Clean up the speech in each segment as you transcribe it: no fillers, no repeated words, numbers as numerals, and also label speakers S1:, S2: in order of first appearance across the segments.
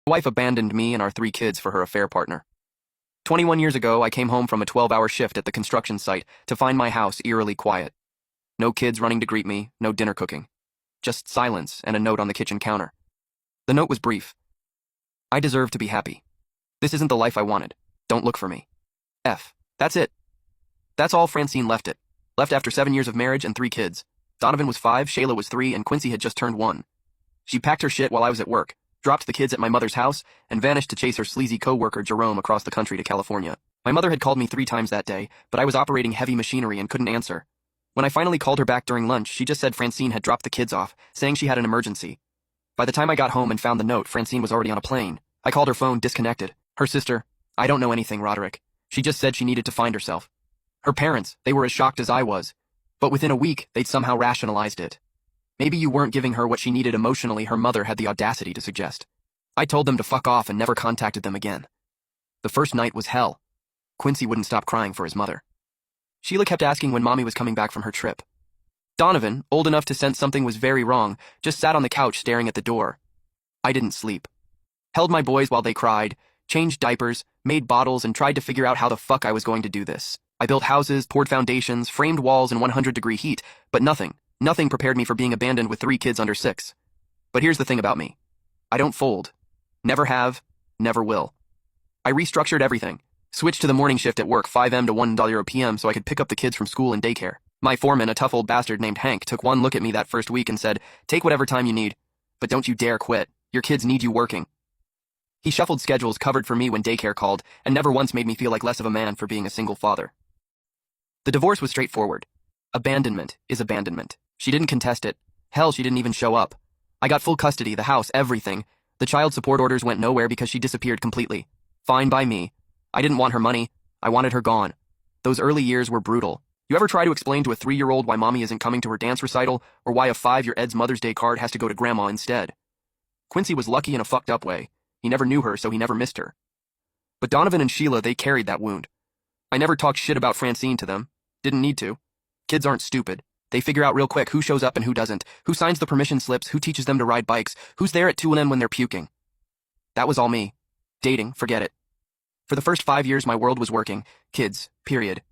S1: My wife abandoned me and our 3 kids for her affair partner. 21 years ago, I came home from a 12-hour shift at the construction site to find my house eerily quiet. No kids running to greet me, no dinner cooking. Just silence and a note on the kitchen counter. The note was brief. I deserve to be happy. This isn't the life I wanted. Don't look for me. F. That's it. That's all Francine left it. Left after 7 years of marriage and 3 kids. Donovan was 5, Shayla was 3, and Quincy had just turned 1. She packed her shit while I was at work, dropped the kids at my mother's house, and vanished to chase her sleazy co-worker Jerome across the country to California. My mother had called me 3 times that day, but I was operating heavy machinery and couldn't answer. When I finally called her back during lunch, she just said Francine had dropped the kids off, saying she had an emergency. By the time I got home and found the note, Francine was already on a plane. I called her phone, disconnected. Her sister, I don't know anything, Roderick. She just said she needed to find herself. Her parents, they were as shocked as I was. But within a week, they'd somehow rationalized it. Maybe you weren't giving her what she needed emotionally, her mother had the audacity to suggest. I told them to fuck off and never contacted them again. The first night was hell. Quincy wouldn't stop crying for his mother. Sheila kept asking when Mommy was coming back from her trip. Donovan, old enough to sense something was very wrong, just sat on the couch staring at the door. I didn't sleep. Held my boys while they cried, changed diapers, made bottles, and tried to figure out how the fuck I was going to do this. I built houses, poured foundations, framed walls in 100-degree heat, but nothing prepared me for being abandoned with 3 kids under 6. But here's the thing about me. I don't fold. Never have, never will. I restructured everything. Switched to the morning shift at work 5 a.m. to 1 p.m. so I could pick up the kids from school and daycare. My foreman, a tough old bastard named Hank, took one look at me that first week and said, "Take whatever time you need, but don't you dare quit. Your kids need you working." He shuffled schedules, covered for me when daycare called, and never once made me feel like less of a man for being a single father. The divorce was straightforward. Abandonment is abandonment. She didn't contest it. Hell, she didn't even show up. I got full custody, the house, everything. The child support orders went nowhere because she disappeared completely. Fine by me. I didn't want her money. I wanted her gone. Those early years were brutal. You ever try to explain to a 3-year-old why Mommy isn't coming to her dance recital, or why a 5-year-old's Mother's Day card has to go to Grandma instead? Quincy was lucky in a fucked up way. He never knew her, so he never missed her. But Donovan and Sheila, they carried that wound. I never talked shit about Francine to them. Didn't need to. Kids aren't stupid. They figure out real quick who shows up and who doesn't, who signs the permission slips, who teaches them to ride bikes, who's there at 2 a.m. when they're puking. That was all me. Dating, forget it. For the first 5 years, my world was working. Kids, period.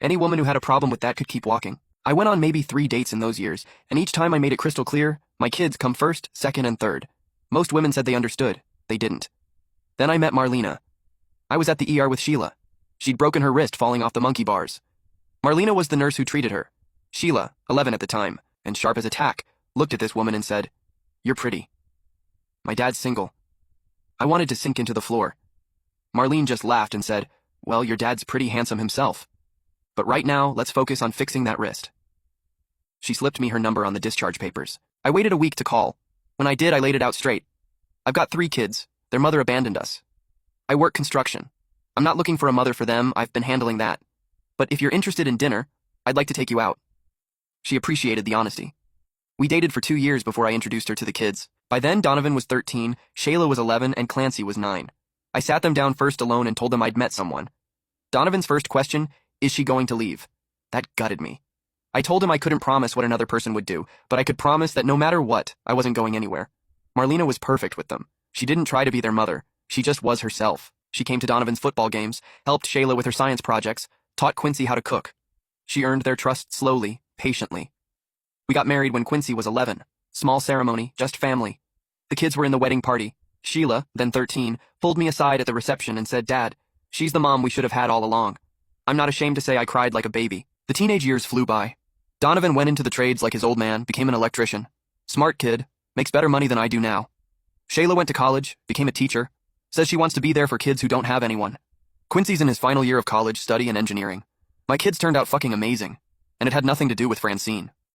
S1: Any woman who had a problem with that could keep walking. I went on maybe 3 dates in those years, and each time I made it crystal clear, my kids come first, second, and third. Most women said they understood. They didn't. Then I met Marlena. I was at the ER with Sheila. She'd broken her wrist falling off the monkey bars. Marlena was the nurse who treated her. Sheila, 11 at the time, and sharp as a tack, looked at this woman and said, "You're pretty." My dad's single. I wanted to sink into the floor. Marlene just laughed and said, "Well, your dad's pretty handsome himself. But right now, let's focus on fixing that wrist." She slipped me her number on the discharge papers. I waited a week to call. When I did, I laid it out straight. I've got 3 kids. Their mother abandoned us. I work construction. I'm not looking for a mother for them. I've been handling that. But if you're interested in dinner, I'd like to take you out. She appreciated the honesty. We dated for 2 years before I introduced her to the kids. By then, Donovan was 13, Shayla was 11, and Clancy was 9. I sat them down first alone and told them I'd met someone. Donovan's first question, "Is she going to leave?" That gutted me. I told him I couldn't promise what another person would do, but I could promise that no matter what, I wasn't going anywhere. Marlena was perfect with them. She didn't try to be their mother. She just was herself. She came to Donovan's football games, helped Shayla with her science projects, taught Quincy how to cook. She earned their trust slowly, patiently. We got married when Quincy was 11. Small ceremony, just family. The kids were in the wedding party. Sheila, then 13, pulled me aside at the reception and said, "Dad, she's the mom we should have had all along." I'm not ashamed to say I cried like a baby. The teenage years flew by. Donovan went into the trades like his old man, became an electrician. Smart kid, makes better money than I do now. Shayla went to college, became a teacher, says she wants to be there for kids who don't have anyone. Quincy's in his final year of college, study and engineering. My kids turned out fucking amazing, and it had nothing to do with Francine.